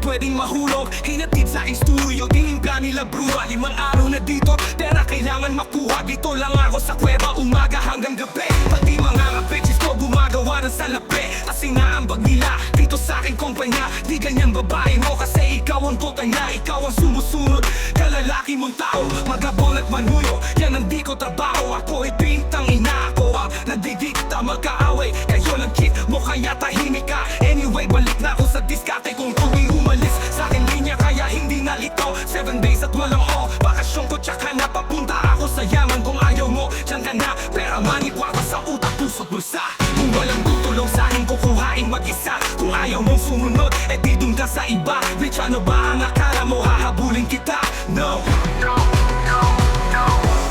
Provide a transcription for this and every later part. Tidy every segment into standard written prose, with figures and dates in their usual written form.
pwedeng mahulog. Hinatid sa studio, tinimpla nila bruwa. 5 araw na dito, pera kailangan makuha. Dito lang ako sa kuweba, umaga hanggang gabi. Pati mga bitches ko gumagawa ng salapi. Kasi naambag nila dito sa aking kumpanya. Di ganyan babae mo kasi ikaw ang kotanya. Ikaw ang sumusunod, kalalaki mong tao. Magabol at manuyo, yan ang di ko trabaho. Ako ipintang ina, ako ang nadidikta. Magkaaway, kayo lang kid mo kaya tahimik ka. Anyway, balik na ako sa diskate kung tuwing umalis sa akin linya, kaya hindi nalito. 7 days at walang off, bakasyon ko tsaka napapunta ako sa yaman. Kung ayaw mo, dyan ka na. Pera, money, kwarta sa utak, puso't bulsa. Kung walang tutulong sa akin, kukuhain mag-isa. Kung ayaw mong sumunod, eh di dun ka sa iba. Bitch, ano ba ang akala mo, hahabulin kita? No, no, no, no.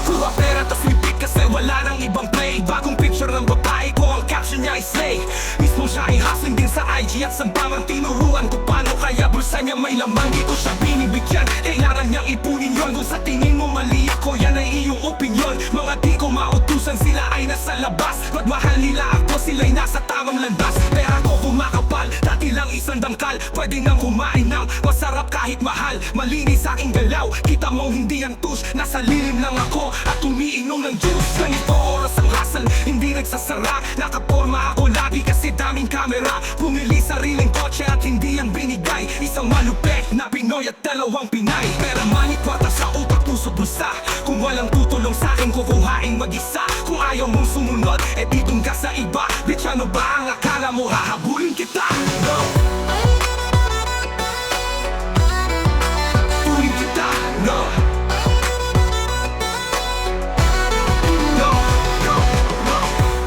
Kuha pera tas repeat kasi wala nang ibang play. Bagong picture ng babae ko, ang caption niya ay slay. Mismo siya ay hustling din sa IG at sambangang tinuruan ko paano kaya bulsa niya may laman. Dito siya binibigyan, kailangan niyang ipunin yon. Kung sa tingin mo mali ako, yan ay iyong opinion. Mga di ko mautusan, sila ay nasa labas. Magmahal nila ako, sila'y nasa tamang landas. Pera ko kumakapal, dati lang isang dangkal. Pwede nang kumain ng masarap kahit mahal. Malinis sa aking galaw, kita mo hindi ang tush. Nasa lilim lang ako at umiinom ng juice. Ganito oras ang hustle, hindi nagsasara. Nakaporma ako lagi kasi daming camera. Pumili sariling kotse at hindi ang binigay. Isang malupet na Pinoy at 2 Pinay. Pera, money, kwarta sa utak, puso't bulsa. Kung walang tutulong sa akin, kukuhain mag-isa. Kung ayaw mong sumunod, eh di dun ka sa iba. Bitch, ano ba ang akala mo, hahabulin kita? No, tulin kita, no. No, no, no.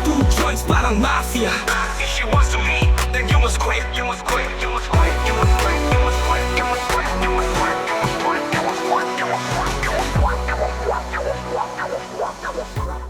2 joints parang mafia. If she wants to leave, then you must quit. You must quit, you must quit, you must quit, you must quit, you must quit, you must quit, you must quit, you must quit, you must quit, you must quit, you must quit, you must quit, you must quit.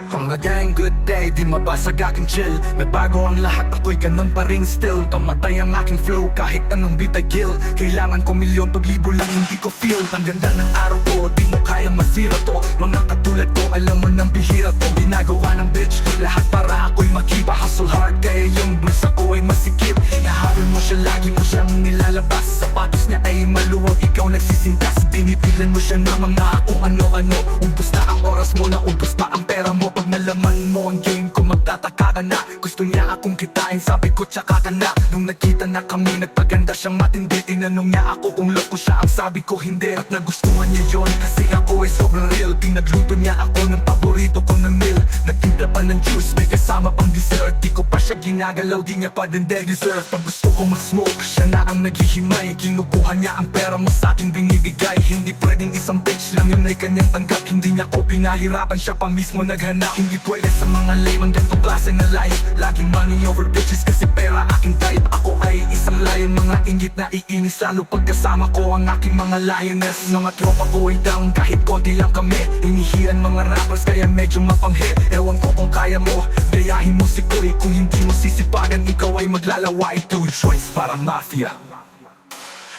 Pangagayang good day, di mabasag aking chill. Nagbago ang lahat, ako'y ganun pa rin still. Kamatay ang aking flow, kahit anong bitagil. Kailangan ko milyon, pag libo lang hindi ko feel. Ang ganda ng araw ko, di mo kaya masira to. Mga katulad ko, alam mo nang bihira to. Ginagawa ng bitch, lahat para ako'y makiba. Hustle hard, kaya yung bulsa ko ay masikip. Hinahabol mo siya, lagi mo siyang nilalabas. Sapatos niya ay maluwag, ikaw nagsisintas. Pinipilan mo siya ng mga kung ano-ano. Ubus na ang oras mo, na ubus pa ang pera mo. Pag nalaman mo ang game ko, magtataka ka na. Gusto niya akong kitain, sabi ko tsaka ka na. Nung nakita na kami, nagpaganda siyang matindi. Tinanong niya ako kung loko siya, ang sabi ko hindi. At nagustuhan niya yon kasi ako ay sobrang real. Pinagluto niya ako ng paborito ko ng meal. Nagtimpla pa ng juice, may kasama pang dessert. Di ko pa siya ginagalaw, di niya pa din deserve. Pag gusto ko mag-smoke, siya na ang naghihimay. Kinukuha niya ang pera mo sa akin binibigay. Hindi pwedeng isang bitch lang yun ay kanyang tanggap. Hindi niya ko pinahirapan, siya pa mismo naghanap. Hindi pwede sa mga lame ang ganitong klase na life. Laging money over bitches kasi pera aking type. Ako ay isang lion, mga ingit na iinis. Lalo pagkasama ko ang aking mga lioness. Mga tropa ko ay down kahit konti lang kami. Inihiyan mga rappers kaya medyo mapanghe. Ewan ko kung kaya mo, dayahin mo si Kuri. Kung hindi mo sisipagan, ikaw ay maglalaway. 2 joints parang mafia.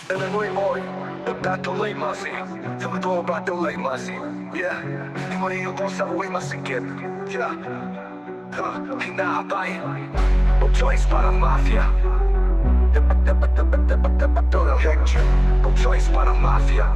Illinois boy, nagdatuloy masi. Tumatawa ba tuloy masi? Yeah, di mo rin yung pusa ko'y masikip. Yeah, hinahabay. No choice parang mafia. No choice parang mafia.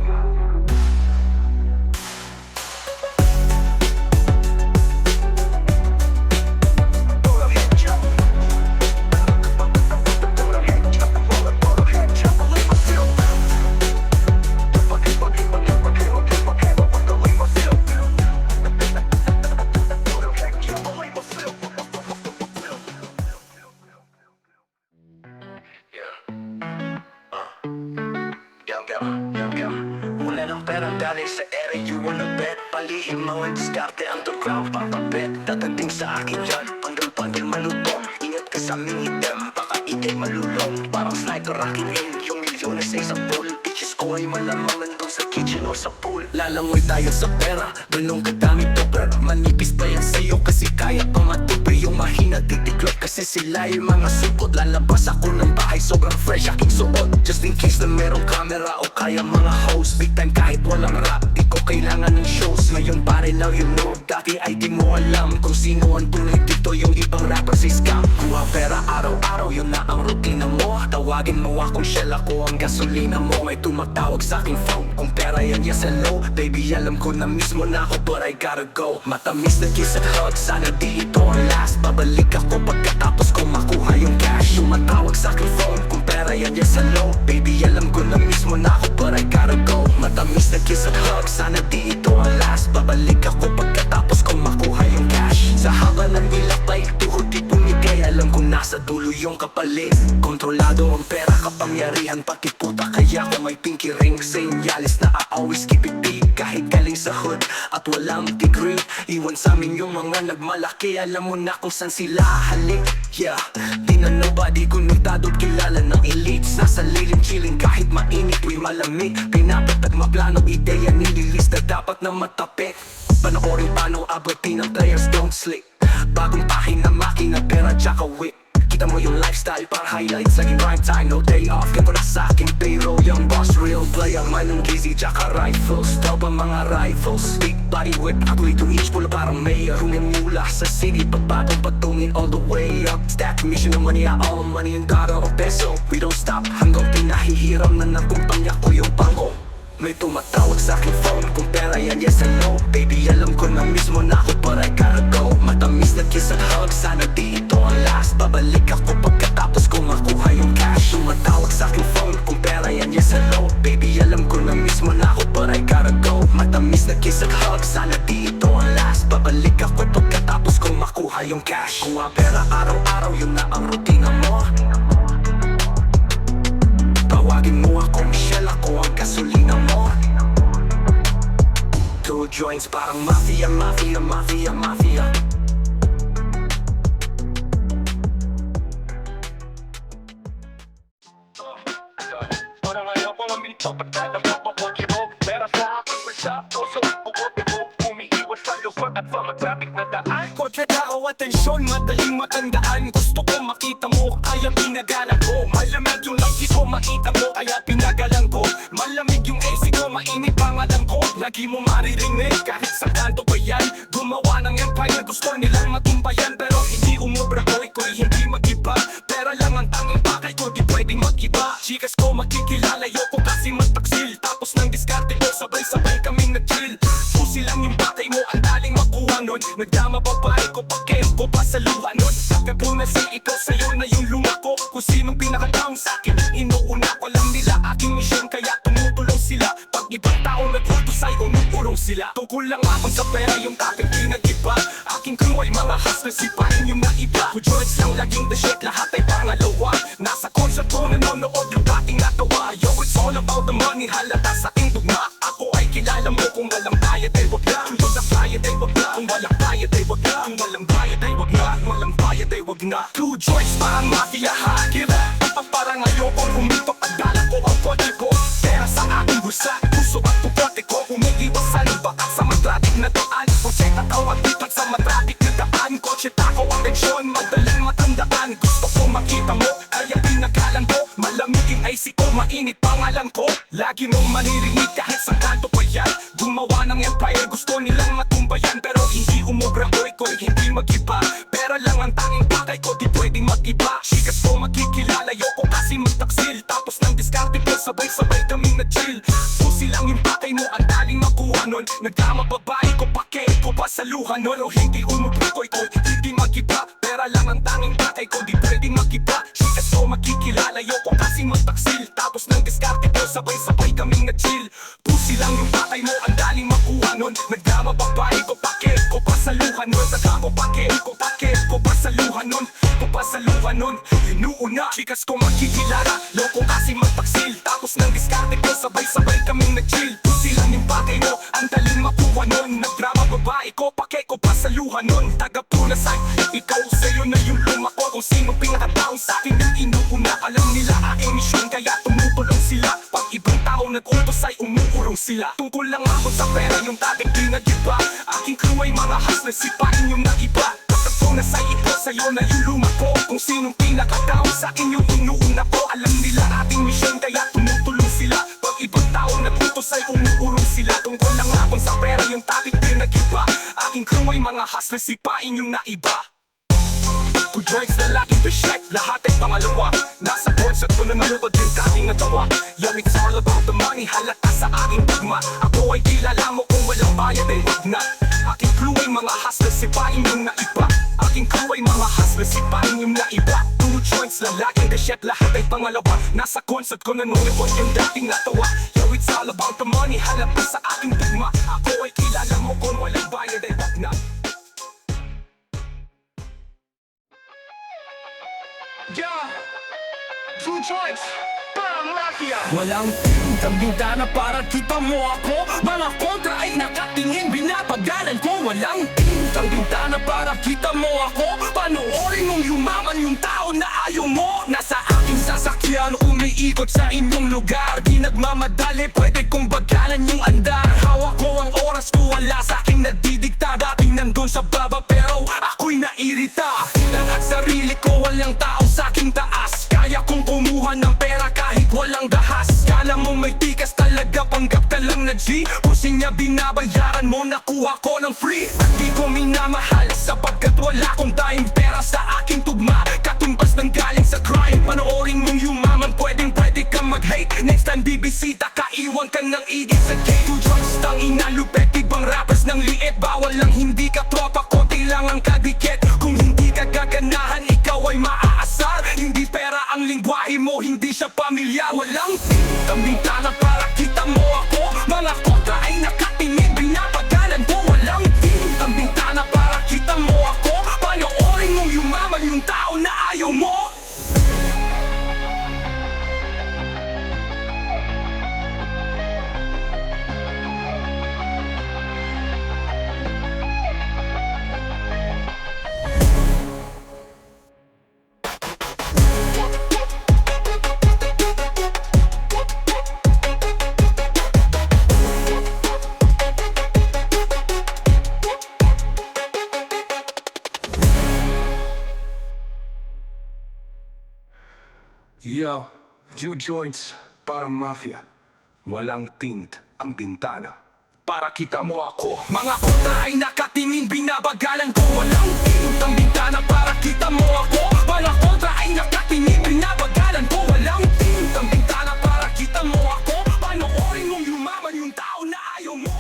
Wala ng perang dali sa ere, you wanna bet. Palihim mo ang diskarte, underground papapet. Dadating sa akin yan, pandal-pandal malutong. Ingat ka sa minitem, baka ikay malulong. Parang sniper aking aim, yung milyones ay sa pool. Bitches ko ay malamang nandun sa kitchen o sa pool. Lalangoy tayo sa pera, ganun kadami topper. Manipis pa yan sa'yo kasi kaya pa matupi. Yung mahina titiklop kasi sila yung mga supot. Lalabas ako ng bahay, sobrang fresh aking suot. Just in case na merong camera o kaya mga host. Big time kahit walang rap, di ko kailangan ng shows. Ngayon pare now you know, dati ay di mo alam kung sino ang tunay dito. Yung ibang rapper si scam. Kuha pera araw-araw, yun na ang rutina mo. Tawagin mo akong shell, ako ang gasolina mo. May tumatawag sa aking phone, kung pera yan yes hello. Baby alam ko na mismo na ako but I gotta go. Matamis na kiss at hug, sana di ito ang last. Babalik ako pagkatapos ko makuha yung cash. Tumatawag sa aking phone, kung pera yan yes hello. Baby alam ko na mismo na ako but I gotta go. Matamis na kiss at hug, sana di ito ang last. Babalik ako pagkatapos ko makuha yung cash. Sa haba ng nilapay, tuhod di pumigay. Alam kong nasa dulo yung kapalit. Kontrolado ang pera, kapangyarihan pati puta. Kaya kung may pinky ring, senyales na I always keep it big. Kahit galing sa hood at walang degree, iwan sa amin yung mga nagmalaki. Alam mo na kung saan sila halik. Yeah, di na nobody konektado kilala ng elites. Nasa lilim chilling kahit mainit tuwing malamig. Pinapatag maplano, ideya nililista dapat na matapik. Panoorin paano abutin ng players don't sleep. Bagong pahina, makina, pera, tsaka whip. Kita mo yung lifestyle, para highlights, laging rhyme time, no day off. Ganto na sa aking payroll, yung boss real play. Ang man ng gizzy, tsaka rifles, top ang mga rifles. Big body whip, ako'y to each pula parang mayor. Rumimula sa city, pagpatong patungin all the way up. Stack mission ng money, all money and dollar o peso. We don't stop, hanggang pinahihiram na ng kumpanya ko yung pangko. May tumatawag sa aking phone, kung pera yan yes and no. Baby alam ko na mismo na ako but I gotta go. Matamis na kiss at hug, sana di ito ang last. Babalik ako pagkatapos ko makuha yung cash. Tumatawag sa aking phone, kung pera yan yes and no. Baby alam ko na mismo na ako but I gotta go. Matamis na kiss at hug, sana di ito ang last. Babalik ako pagkatapos ko makuha yung cash. Kuha pera araw-araw, yun na ang rutina mo. Tawagin mo ako Michelle, ako ang gasolina mo. Two joints parang mafia, mafia, mafia, mafia. Parang ayaw ko maminto, pagtatapos ko kotse mo. Pera sa aking bansa, puso ko kote mo. Umiiwas sa luwag at mga traffic na daan. Kotse tao, atensyon, madaling matandaan. Gusto ko makita mo, kaya pinagalan ko. Malamig yung langis ko, makita mo, kaya pinagalan ko. Malamig yung AC ko, mainit pangalan ko. Lagi mo maririnig, kahit sa kanto ba yan. Gumawa ng empire, gusto nilang matumbayan. Pero hindi umubra ko, iko'y hindi mag-iba. Pera lang ang tanging pakay ko, di pwedeng mag-iba. Chikas ko magkikilala, yoko kasi magtaksil. Tapos ng diskarte ko, sabay-sabay kaming nag-chill. Pusi lang yung batay mo, ang daling makuha nun. Nagdama babae ko, pakem ko pa sa luha nun. Nagkabuna si ikaw, sa'yo na yung luma ko. Kung sinong pinakataong sa'kin, inuuna ko lang nila. Aking mission, kaya tumutulong sila. Pag ibang tao nagkultos ay umupurong sila. Tungkol lang ako sa pera, yung aking pinag-iba. Aking crew ay mga hustlers, sipahin yung naiba. Kung joints lang laging the shit, lahat ay pangalawa. Nasa concert ko, nanonood yung dating natawa. Yo, it's all about the money, halata sa aking tugma. Ako ay kilala mo, kung walang bayad ay wag na. Kung walang bayad ay wag na. Kung walang bayad ay wag na. Kung walang bayad ay wag na. Kung walang bayad ay wag na. Two joints parang mafia hacker. Parang ayoko humito, pagdala ko ang kotse ko. Pera sa aking bulsa, puso at pupote ko. Umiiwasan ang bakat sa matraffic na daan. Kung sa'y tatawag dito sa matraffic na daan. Kotse tako ang tensyon, madaling matandaan. Gusto ko makita mo, kaya pinagalan ko. Malamig yung IC ko, mainit pangalan ko. Lagi mong maririnig kahit sa kanto pa yan. Gumawa ng empire, gusto nilang matumbayan. Pero hindi umubra ko, iko'y hindi mag-iba. Pera lang ang tanging bakay ko, di pwedeng mag-iba. Chikas ko magkikilala, yoko kasi magtaksil. Tapos ng diskarte ko, sabay-sabay kaming na-chill. Pusi lang yung bakay mo, ang daling makuha nun. Nagdama babae ko, pake ko pa sa luha nun. O hindi umubra ko, iko'y hindi mag-iba. Pera lang ang tanging bakay ko, di pwedeng mag-iba. Chikas ko magkikilala, yoko kasi magtaksil. Tapos ng diskarte ko, sabay-sabay kaming na-chill. Pusi lang yung bakay mo, ang daling makuha nun. Nagdama babae ko, pake ko pa sa luha nun. Nagdama pake ko pa sa luha nun. Ko pa sa luha nun, inuuna. Chikas ko magkikilala, loko kasi magtaksil. Tapos ng diskarte ko, sabay-sabay kaming nag-chill. Pusi lang yung bakay mo, ang daling makuha nun. Nagdrama babae ko, pake ko pa sa luha nun. Taga-punasay, ikaw sa'yo na yung lumako. Kung sino pinakataong sa'kin yung inuuna. Alam nila aking mission, kaya tumutulong sila. Pag ibang tao nag-utos ay umuurong sila. Tungkol lang ako sa pera, yung dating pinag-iba. Aking crew ay mga hustlers, sipahin yung naiba. Tatagpo na sa ikaw, sa'yo na yung lumako. Kung sinong pinakataong sa'kin yung inuuna ko. Alam nila ating mission, kaya tumutulong sila. Pag ibang tao nag-utos ay umuurong sila. Tungkol lang ako aking crew ay mga hustler, sipain yung naiba. Two joints na laging bishek, lahat ay pangalawa. Nasa concert ko na malubad din kaking natawa. Yo, it's all about the money, halata sa aking tugma. Ako ay kilala mo kung walang bayad ay wag na. Aking crew ay mga hustler, sipain yung naiba. Aking crew ay mga hustler, sipain yung naiba. Two joints na laging bishek, lahat ay pangalawa. Nasa concert ko na malubad yung dating natawa. Yo, it's all about the money, halata sa aking tugma. Ako ay kilala mo kung walang bayad ay wag na. Yeah, two joints, parang mafia. Walang tintang bintana para kita mo ako. Mga kontra ay nakatingin, binapagalan ko. Walang tintang bintana para kita mo ako. Panoorin mong yumaman yung tao na ayaw mo. Nasa aking sasakyan, umiikot sa inyong lugar. Di nagmamadali, pwede kong bagalan yung andar. Hawak ko ang oras ko, wala sa aking nadidikta. Dating nandun sa baba pero ako'y nairita. Lahat sarili ko, walang tao sa aking taas. Kaya kong kumuha ng pera kahit walang dahas. Kala mo may tikas talaga, panggap ka lang na G. Pusin niya binabayaran mo, nakuha ko ng free. At di ko minamahal sapagkat wala kong tayong pera sa aking tugma. Katumbas ng galing sa crime. Panoorin mong yumaman, pwede kang mag-hate. Next time bibisita ka, iwan ka ng igit sa gate. Two joints, tangina, lupet, ibang rappers ng liit. Bawal lang hindi ka tropa, konti lang ang kadikit. Kung hindi ka gaganahan, ikaw ay maaasar. Hindi pera ang lingwahe mo, hindi siya pamilya. Walang tintang bintana para kita mo ako. Mga kontra ay nakatingin, binapagalan ko. Walang tintang bintana para kita mo ako. Panoorin mong yumaman yung tao na ayaw mo. Yo, two joints, parang mafia. Walang tint ang bintana Para kita mo ako. Mga kontra ay nakatingin, binabagalan ko. Walang tintang bintana para kita mo ako. Mga kontra ay nakatingin, binabagalan ko. Walang tintang bintana para kita mo ako. Panoorin mong yumaman yung tao na ayaw mo.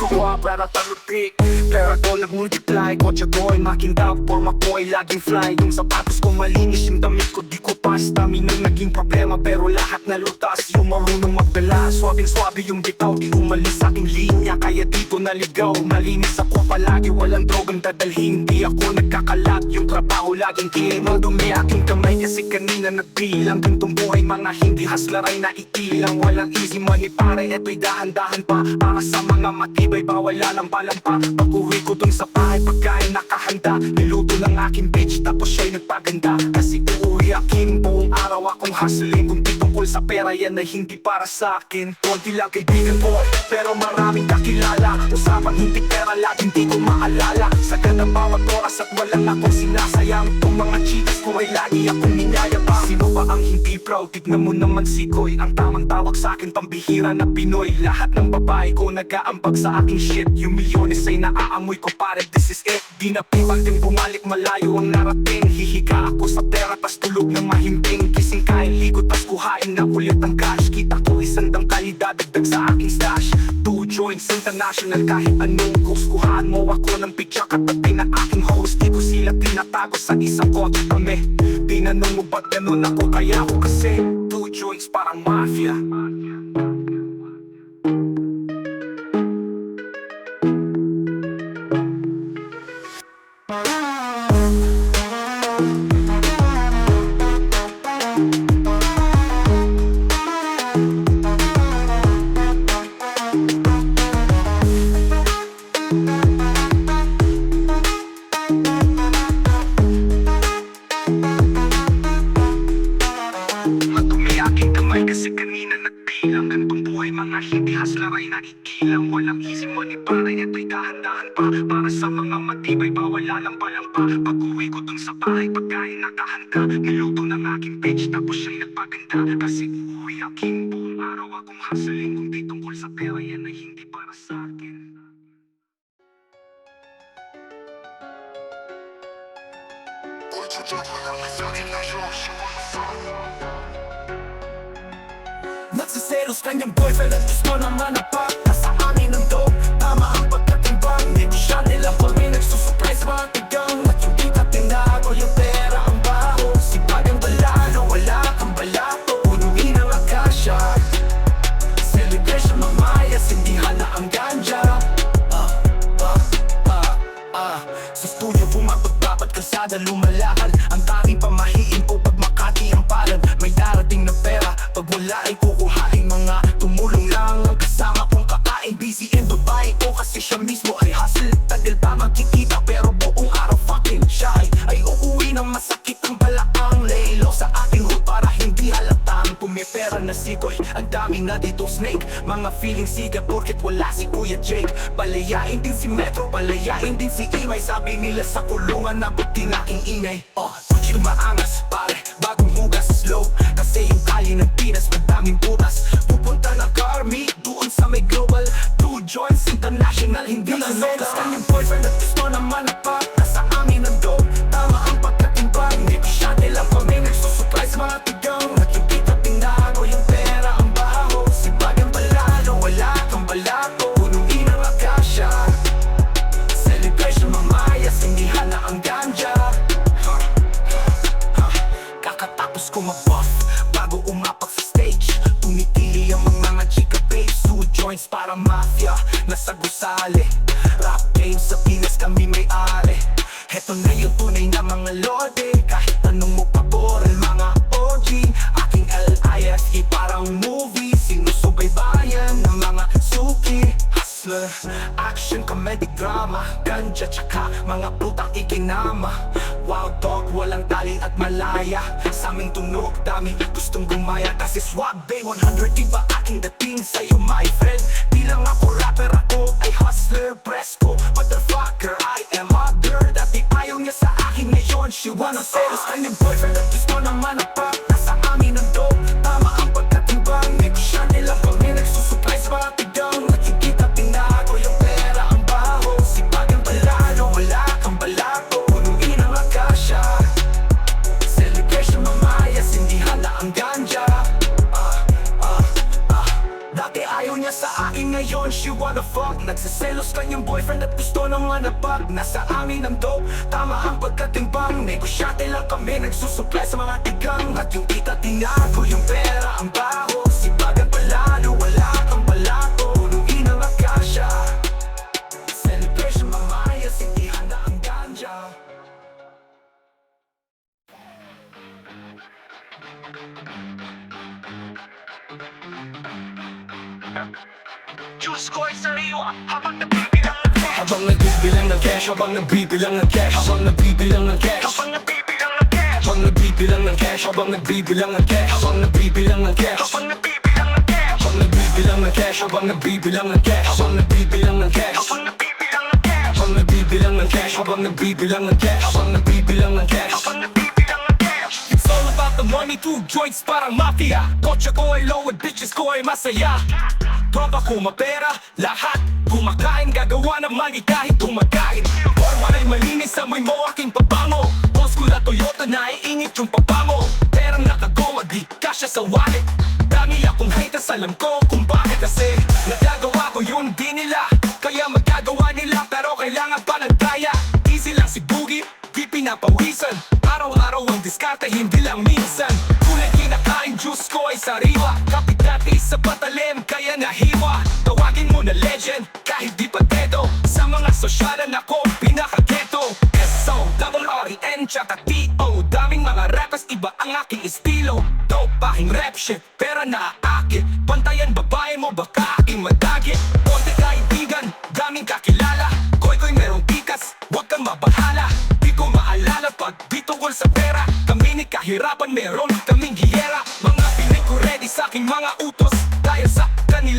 Kuha para talupik, pera ko nag-multiply. Kotse ko ay makindaw, forma ko ay laging fly. Yung sapatos ko malinis, yung damit ko di ko pasta. Minang naging problema pero lahat na lutas. Yung marunong magdala, swabing-swabe yung bitaw. Di umalis sa aking linya, kaya dito naligaw. Malinis ako palagi, walang drogang dadalhin. Di ako nagkakalat, yung trabaho laging clean. Madumi aking kamay kasi kanina nagbilang. Gantong buhay mga hindi hustler ay naitilang. Walang easy money pare, eto'y dahan-dahan pa. Para sa mga matibay ba wala lang balampa. Pag-uwi ko dun sa bahay, pagkain nakahanda. Niluto ng aking bitch, tapos siya'y nagpaganda. Kasi uuwi aking buong araw akong hustling. Kung di tungkol sa pera, yan ay hindi para sa akin. Konti lang kaibigan ko, pero maraming kakilala. Usapan hindi pera, laging di ko maalala. Sa ganda bawat oras at walang akong sinasayang. Itong mga chicas ko ay lagi akong ninayabang. Sino ba ang hindi proud? Tignan mo naman si Koy. Ang tamang tawag sa akin, pambihira na Pinoy. Lahat ng babae ko nag-aambag sa aking shit. Yung milyones ay naaamoy ko, pare, this is it. Di na pipag din bumalik, malayo ang narating. Hihiga ako sa pera, tas tulog ng mahimbing. Gising kain, ligot, tas kuhain na ulit ang cash. Kita ko isang dangkali, dadagdag sa aking stash. Two joints international, kahit anong coast. Kuhaan mo ako ng picture, katabi na aking host. Di ko sila tinatago sa isang kote kami. Tinanong mo ba't ganun ako, kaya ako kasi two joints parang mafia. Madumi aking kamay kasi kanina nagbilang. Gantong buhay, mga hindi haslar ay nakikilang. Walang easy money para ito'y dahan-dahan pa. Para sa mga matibay, bawal lalampa-lampa. Pag-uwi ko dun sa bahay, pagkain nakahanda. Niluto ng aking page, tapos siya'y nagpaganda. Kasi uuwi aking buong araw akong hustling. Kung di tungkol sa pera, yan ay hindi para sa akin. Nagsiselos kanyang boyfriend at gusto naman na pa. Nasa amin ang dope, tama ang pagkatimbang. Hindi siya nila kami nagsusurprise sa mga tigang. At yung kita tinago, yung pera ang baho. Sipag ang balano, wala kang balato. Punuin ang akasya, celebration mamayas, hindi hana ang ganja. Sa studio pumapagpapat, kalsada lumalakad. Ang tanging pamahiin o pag Makati ang palad. May darating na pera, pag wala ay kukuhain. Mga tumulong lang ang kasama kong kakain. Busy in Dubai o kasi siya mismo ay hustle. Tagil pa magkikita pero buong araw fucking shy. Ay uuwi ng masakit ang balakang. Laylo sa ating hood para hindi halatang pumipera na sikoy. Ang dami na ditong snake, mga feeling siga porket wala si Kuya Jake. Palayain din si Metro, palayain din si Imay. Sabi nila sa kulungan na buti na aking ingay. Chill maangas pare, bagong hugas slow. Kasi yung kali ng Pinas madaming butas. Pupunta na Garmy, doon sa may global. 2 joints international, hindi na local. Kanyang boyfriend at gusto naman na pa. Nasa amin ang dope, tama ang pagkatimbang. Hindi ko siya nila kami nagsusupply sa mga tigang. At yung kita tinago, yung pera ang baho. Sipag ang balano, wala kang balato. Punuin ang akasya, celebration mamayas, hindi hana ang ganja. Kakatapos ko mag-buff, bago umapak sa stage. Tumitili ang mga chika babes, 2 joints para mafia, nasa gusali. Rap game sa Pinas kami may-ari. Heto na yung tunay na mga lode. Kahit anong mo paboran mga OG. Aking LIFE parang movie, sinusubaybayan ng mga suki. Hustler, action, comedy, drama, ganja tsaka mga putang ikinama. Wow dog, walang tali at malaya. Sa aming tunog, dami gustong gumaya. Kasi swag bay 100, iba aking dating sa'yo my friend. Di lang ako rapper, ako ay hustler. Presko, motherfucker, I am mother. Dati ayaw niya sa akin, ngayon she wanna selos. Kanyang boyfriend at gusto naman na pa. Nasa amin ang dope, tama ang pagkatimbang. Hindi ko siya nila kami nagsusupply sa mga tigang. At yung kita tinago, yung pera ang baho. Sipag ang balano, wala kang balato. Punuin ang akasya, celebration mamayas, hindi hana ang ganja. Dati ayaw niya sa akin, ngayon she wanna fuck. Nagsiselos kanyang boyfriend at gusto nang manapag. Nasa amin ang dope, tama ang pagkatimbang. Negosyate lang kami, nagsusupply sa mga tigang. At yung kita tinago, yung pera ang baho. Sipag ang balano, wala kang balato. Punuin ang akasya, celebration mamayas, hindi hana ang ganja. Diyos ko ay sariwa habang nabibilang ng cash. Habang nagbibilang ng cash, habang nagbibilang ng cash, habang nagbibilang ng cash, Habang nabibilang ng cash. habang nagbibilang ng cash, habang nagbibilang ng cash, habang nagbibilang ng cash, Habang nabibilang ng cash. habang nagbibilang ng cash, habang nagbibilang ng cash, habang nagbibilang ng cash, Habang nabibilang ng cash. habang nagbibilang ng cash, habang nagbibilang ng cash, habang nagbibilang ng cash. Habang nabibilang ng cash. It's all about the money, 2 joints parang mafia. Kotse ko ay low at bitches ko ay masaya. Tropa ko mapera, lahat kumakain, gagawa ng money kahit kumakain. Forma ay malinis, amoy mo aking pabango. Boss ko na Toyota, naiingit yung pabango. Perang nakagawa, di kasya sa wallet. Dami akong haters, alam ko kung bakit. Kasi nagagawa ko yun, di nila kaya magagawa nila, pero kailangan pa ng daya. Easy lang si Boogie, di pinapawisan. Araw-araw ang diskarte, hindi lang minsan. Kulay kinakain, juice ko ay sariwa. Kapit dati sa patalim, kaya nahiwa. Tawagin mo na legend, kahit di pa dedo. Sa mga sosyalan ako, pinaka-ghetto. S-O-R-R-E-N, tsaka T-O. Daming mga rappers, iba ang aking estilo. Dope aking rap shit, pera na aakit. Pantayan babae mo, baka aking madagit. Konti kaibigan, daming kakilala. Koy-koy merong tikas, huwag kang mabahala. Di ko maalala pag di tungkol sa pera. Kami ni kahirapan, meron kaming hiyera. Mga pinig ko ready sa aking mga utos. Dahil sa kanila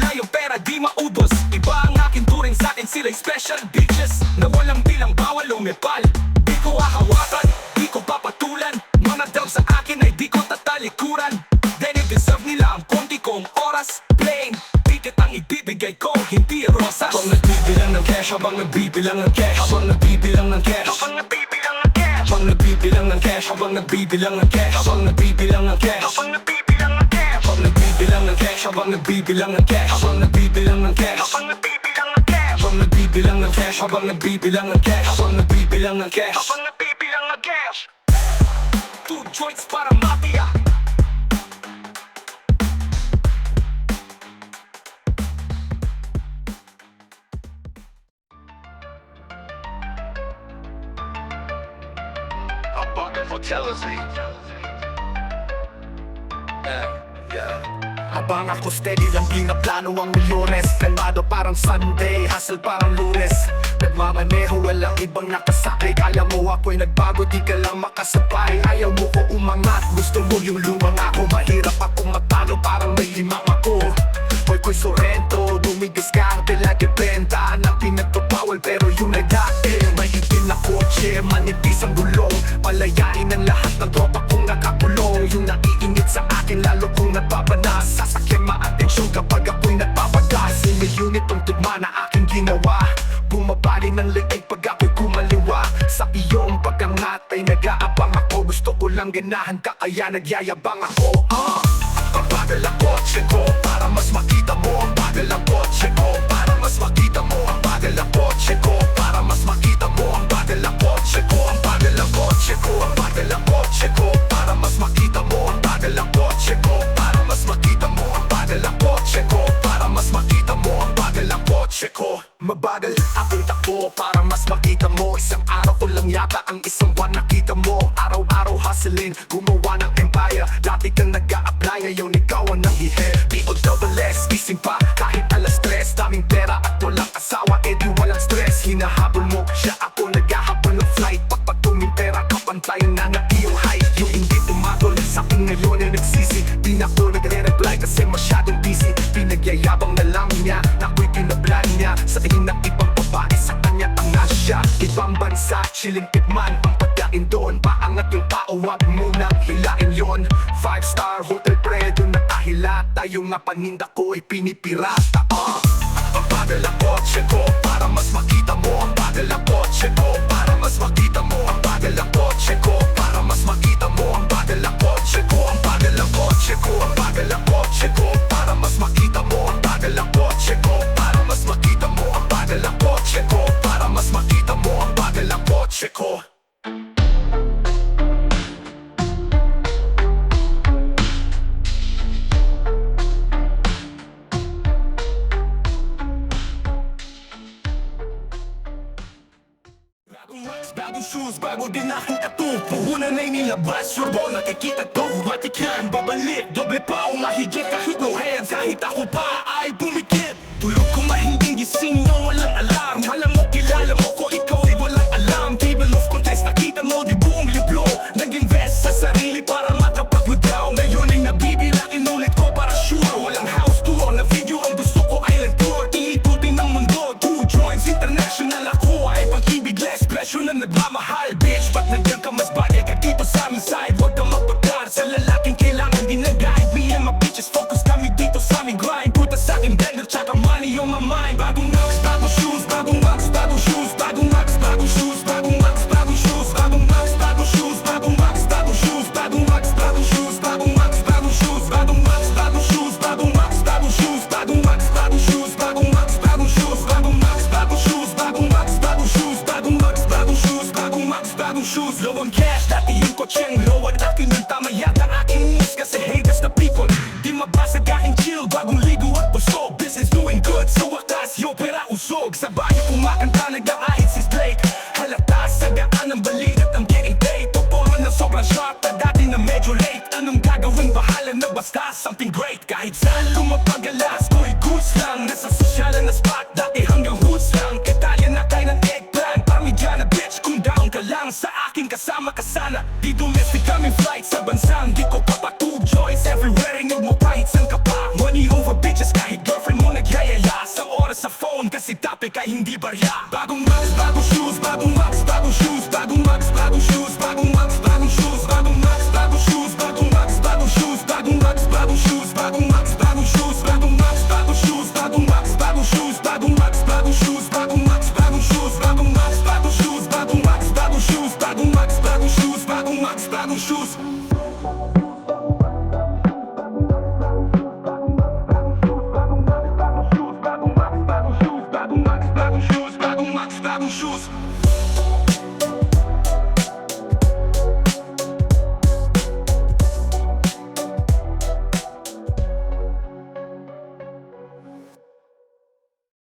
para di maubos. Iba ang aking turing, sa'kin sila'y special bitches na walang bilang, bawal umepal. Di ko hahawakan, di ko papatulan. Mga daw sa akin ay di ko tatalikuran. Then i-deserve nila ang konti kong oras. Plain, ticket ang ibibigay ko, hindi rosas. Habang nagbibilang ng cash, habang nagbibilang ng cash, habang nagbibilang ng cash, habang nagbibilang ng cash, habang nagbibilang ng cash, habang nagbibilang ng cash, habang nagbibilang ng cash, habang nagbibilang ng cash, habang nagbibilang ng cash, habang nagbibilang ng cash, habang nagbibilang ng cash, habang nagbibilang ng cash, habang nagbibilang ng cash, habang nagbibilang ng cash, habang nagbibilang ng cash, habang nagbibilang ng cash. 2 joints para mafia. A bucket for jealousy. Habang ako steady lang pinaplano ang milyones. Kalmado parang Sunday, hustle parang Lunes. Nagmamaneho, walang ibang nakasakay. Kala mo ako'y nagbago, di ka lang makasabay. Ayaw mo ko umangat, gusto mo yung lumang ako. Mahirap akong matalo, parang may limang ako. Ko'y Sorrento, dumigas ka ang tilagay benta. Nang pinagpapawal pero yung nagdating. May itin na kotse, manipis ang gulong. Palayain ang lahat ng tropa kong nakakulong. Yung naiinit sa akin lalo kong napapanas. Sasakyan maatensyon kapag ako'y nagpapagas. May unit ang tugma na aking ginawa. Bumabali ng leeg pag ako'y kumaliwa. Sa iyong pag-angat ay nag-aabang ako. Gusto ko lang ganahan ka kaya nagyayabang ako. Ang bagal ang kotse ko para mas makita mo. Ang bagal ang kotse ko para mas makita mo. Ang bagal ang kotse ko para mas makita mo. Ang bagal ang kotse ko. Ang bagal ang kotse ko. Ang bagal ang kotse ko para mas makita mo. Ang bagal ang kotse ko para mas makita mo. Ang bagal ang kotse ko para mas makita mo. Ang bagal ang kotse ko. Mabagal akong takbo para mas makita mo. Isang araw ko lang yata ang isang buwan nakita mo. Araw-araw hustling, gumawa ng empire. Dati kang nag-a-apply, ngayon ikaw ang nanghihe. D-O-double-S, gising pa kahit alas 3. Daming pera at walang asawa, di walang stress. Hinahabol mo, siya ako naghahabol ng flight. Pagpag tuming pera, kapantayan na na iyong height. Yung hindi tumatol sa akin ngayon ay nagsisi. Di na ako nagre-reply kasi masyadong busy. Pinagyayabang na lang niya, nako'y pinablan niya. Sa ng ibang babae, sa kanya tanga siya. Ibang bansa, chilling tikman ang pagkain doon. Paangat yung tao, wag munang hilain yon. 5-star hotel pre, doon nakahila. Tayo nga paninda ko ay pinipirata. Ang bagal ang kotse ko para mas makita mo. Ang bagal ang kotse ko para mas makita mo. Ang bagal ang kotse ko para mas makita mo. Ang bagal ang kotse ko. Ang bagal ang kotse ko. Ang bagal ang kotse ko para mas makita mo. Ang bagal ang kotse ko para mas makita mo. Ang bagal ang kotse ko para mas makita mo. Ang bagal ang kotse ko. Bagong shoes, bago din akong katupo. Una na'y nilabas, sure bo nakikita to. Matikan, babalik, doble pa o mahigit. Kahit no hands, kahit ako pa ay bumikit. Tulog ko mahinding gising na walang alarm. Alam mo, kilala mo ko, ikaw ay walang alam. Table of contest, nakita mo di buong libro. Nag-invest sa sarili para makapag-withdraw. Ngayon ay nabibilang, inulit ko para sure. Walang house tour, na video ang gusto ko island tour. Iikutin ng mundo, 2 joints international. Ako ay pag-ibig, less pressure na nagmamahal. Bitch, ba't nandiyan ka mas bagay ka dito sa aming side? Huwag kang magpagkar sa lalaking kailangan din na guide. Me and my bitches, focus kami dito sa aming grind. Puta sa aking blender, tsaka money on my mind. Bagong nugs, bagong shoes, bagong mugs, bagong shoes, bagong mugs, bagong shoes, bagong mugs, bagong shoes, bagong mugs, bagong shoes, bagong mugs, bagong shoes, bagong mugs, bagong shoes, bagong mugs, bagong shoes, bagong mugs, bagong shoes, bagong mugs, bagong shoes, bagong mugs, bagong shoes, bagong mugs, bagong shoes, bagong mugs, bagong shoes, bagong mugs, bagong shoes, bagong mugs, bagong shoes, bagong mugs, bagong shoes. Low on cash, dati yung kotseng low at akin ng tama yata aking miss kasi haters na people. Di mabasa kahing chill, bagong ligo at busog. Business doing good, sa wakas yung pera usog. Sa bayo kumakanta, nag-aahit si Blake. Halata sa gaan ng balik at ang getting paid. Topohan na sobrang sharp, na dati na medyo late. Anong gagawin, bahala na basta something great. Kahit saan lumapagalas, ko'y goods lang. Nasa sosyalan na spot, dati hanggang hoods lang. Kitalya na tayo ng eggplant, parmigiana bitch. Kung down ka lang sa akin, kasama ka sana. Di domestic kaming flight sa bansang di ko papatug. Joys everywhere, inog mo kahit san ka pa. Money over bitches, kahit girlfriend mo nagyayaya. ay hindi barya. Bagong Max, bagong shoes, bagong Max, bagong shoes, bagong Max, bagong shoes, bagong Max, bagong shoes, bagong Max, bagong shoes, bagong Max, bagong shoes, bagong Max, bagong shoes, bagong Max, bagong shoes, bagong Max, bagong shoes, bagong Max, bagong shoes, bagong Max, bagong shoes, bagong Max, bagong shoes, bagong Max, bagong shoes, bagong Max, bagong shoes, bagong Max, bagong shoes, bagong Max, bagong shoes. Bagong Max, bagong shoes.